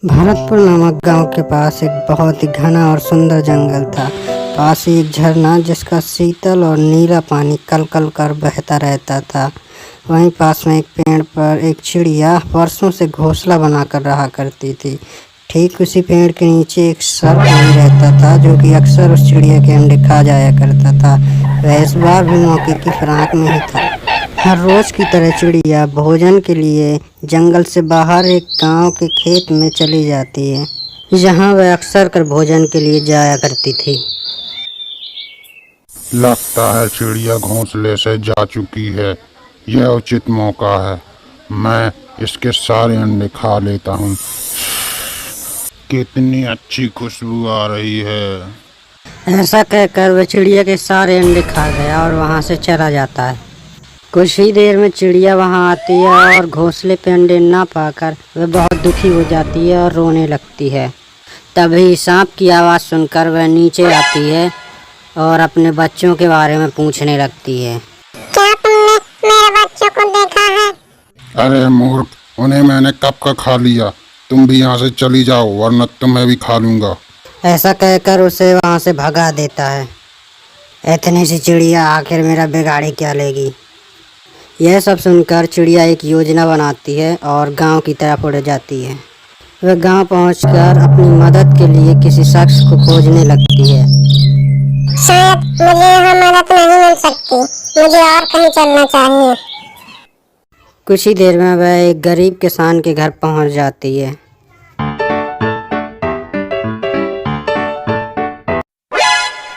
भरतपुर नामक गांव के पास एक बहुत ही घना और सुंदर जंगल था। पास ही एक झरना जिसका शीतल और नीला पानी कल कल कर बहता रहता था। वहीं पास में एक पेड़ पर एक चिड़िया वर्षों से घोंसला बनाकर रहा करती थी। ठीक उसी पेड़ के नीचे एक सर्प भी रहता था जो कि अक्सर उस चिड़िया के अंडे खा जाया करता था। वह इस बार भी मौके की फिराक में ही था। हर रोज की तरह चिड़िया भोजन के लिए जंगल से बाहर एक गांव के खेत में चली जाती है, जहां वह अक्सर कर भोजन के लिए जाया करती थी। लगता है चिड़िया घोंसले से जा चुकी है। यह उचित मौका है, मैं इसके सारे अंडे खा लेता हूँ। कितनी अच्छी खुशबू आ रही है। ऐसा कहकर वह चिड़िया के सारे अंडे खा गया और वहां से चला जाता है। कुछ ही देर में चिड़िया वहां आती है और घोंसले पे अंडे ना पाकर वह बहुत दुखी हो जाती है और रोने लगती है। तभी सांप की आवाज़ सुनकर वह नीचे आती है और अपने बच्चों के बारे में पूछने लगती है। क्या तुमने मेरे बच्चों को देखा है? अरे मूर्ख, उन्हें मैंने कब का खा लिया। तुम भी यहाँ से चली जाओ वरना तुम्हें भी खा लूंगा। ऐसा कहकर उसे वहां से भगा देता है। इतनी सी चिड़िया आखिर मेरा बिगाड़ी क्या लेगी। यह सब सुनकर चिड़िया एक योजना बनाती है और गांव की तरफ उड़ जाती है। वह गांव पहुंचकर अपनी मदद के लिए किसी शख्स को खोजने लगती है। शायद मुझे यहाँ मदद नहीं मिल सकती, मुझे और कहीं चलना चाहिए। कुछ ही देर में वह एक गरीब किसान के घर पहुंच जाती है।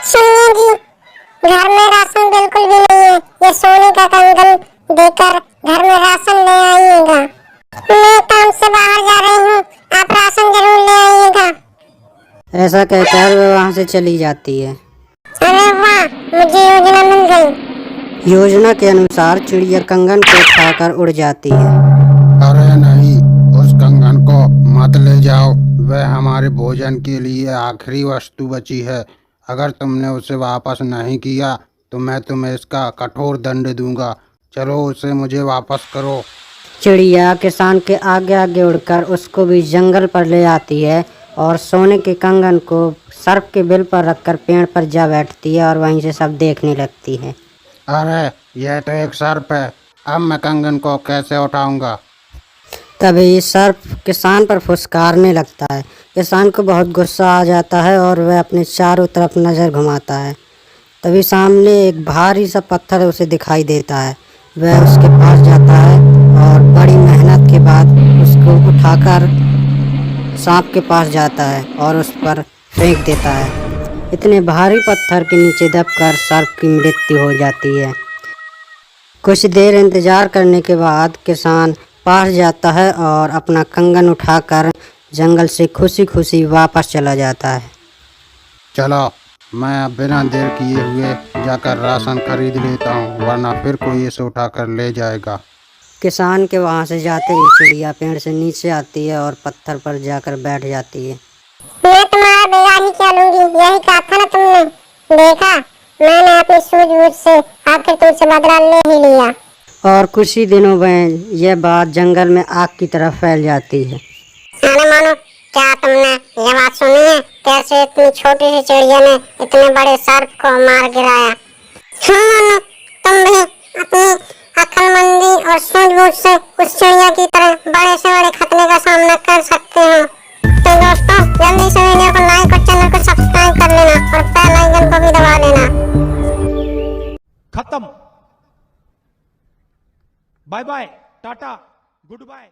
सुनिए जी, घर में राशन बिल्कुल भी नहीं है। ये सोने का कंगन देकर घर में राशन ले आइएगा। मैं काम से बाहर जा रही हूँ, आप राशन जरूर ले आइएगा। ऐसा कहकर वह वहां से चली जाती है। अरे वाह, मुझे योजना मिल गई। योजना के अनुसार चिड़िया कंगन को उठाकर उड़ जाती है। अरे नहीं, उस कंगन को मत ले जाओ। वह हमारे भोजन के लिए आखिरी वस्तु बची है। अगर तुमने उसे वापस नहीं किया तो मैं तुम्हें इसका कठोर दंड दूंगा। चलो उसे मुझे वापस करो। चिड़िया किसान के आगे आगे उड़कर उसको भी जंगल पर ले आती है और सोने के कंगन को सर्प के बिल पर रखकर पेड़ पर जा बैठती है और वहीं से सब देखने लगती है। अरे यह तो एक सर्प है, अब मैं कंगन को कैसे उठाऊंगा। तभी सर्प किसान पर फुसकारने लगता है। किसान को बहुत गुस्सा आ जाता है और वह अपने चारों तरफ नज़र घुमाता है। तभी सामने एक भारी सा पत्थर उसे दिखाई देता है। वह उसके पास जाता है और बड़ी मेहनत के बाद उसको उठाकर सांप के पास जाता है और उस पर फेंक देता है। इतने भारी पत्थर के नीचे दबकर सर्प की मृत्यु हो जाती है। कुछ देर इंतजार करने के बाद किसान पास जाता है और अपना कंगन उठाकर जंगल से खुशी खुशी वापस चला जाता है। चलो मैं अब बिना देर किए हुए जाकर राशन खरीद लेता हूँ, वरना फिर कोई इसे उठाकर ले जाएगा। किसान के वहां से जाते ही चिड़िया पेड़ से नीचे आती है और पत्थर पर जाकर बैठ जाती है। मैं तुम्हारा बिगाड़ ही क्या लूंगी, यही कहा था ना तुमने। देखा, मैंने अपनी सूझबूझ से आखिर तुमसे बदला ले ही लिया। और कुछ ही दिनों में यह बात जंगल में आग की तरह फैल जाती है। अरे मानो, क्या तुमने ये बात सुनी है? कैसे इतनी छोटी सी चिड़िया ने इतने बड़े सर्प को मार गिराया। हाँ मानो, तुम भी अपनी अक्लमंदी और सूझबूझ से उस चिड़िया की तरह बड़े से बड़े खतरे का सामना कर सकते हो। तो दोस्तों, जल्दी से वीडियो को लाइक और चैनल को सब्सक्राइब कर लेना और बेल आइकन को भी दबा देना। खत्म। Bye bye, tata, good bye.